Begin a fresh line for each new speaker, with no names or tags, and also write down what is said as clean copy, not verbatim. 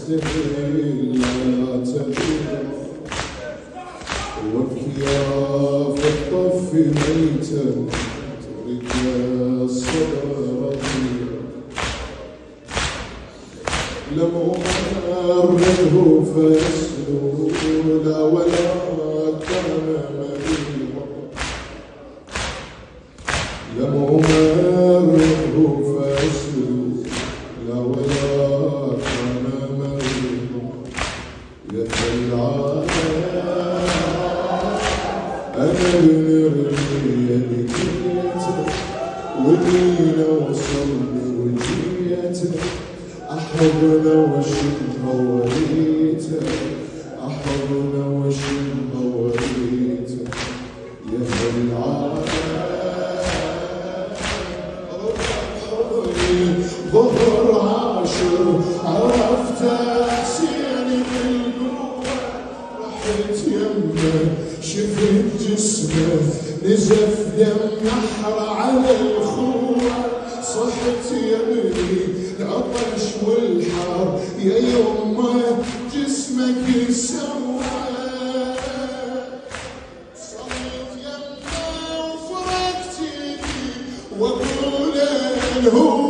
تستهل لا تبين وابكي يا في الطف ميتا ترك الصبر رضيع لمؤمره فيسلولا ولا كان مريضا لمؤمره فيسلولا ولا كان مريضا يا العالم أنا المرمية بكيته ودينا وصلني وجيته أحبنا وشمها وريته أحبنا وشمها وريته يا العالم ظهر عاشر عرفت حسيني بالقوة رحت يمه شفت جسمه نزف دم نحر على الخوة صحت يا ابني العطش والحار يا يمه جسمك سوى صليت يمه وفرقت يدي واقول هو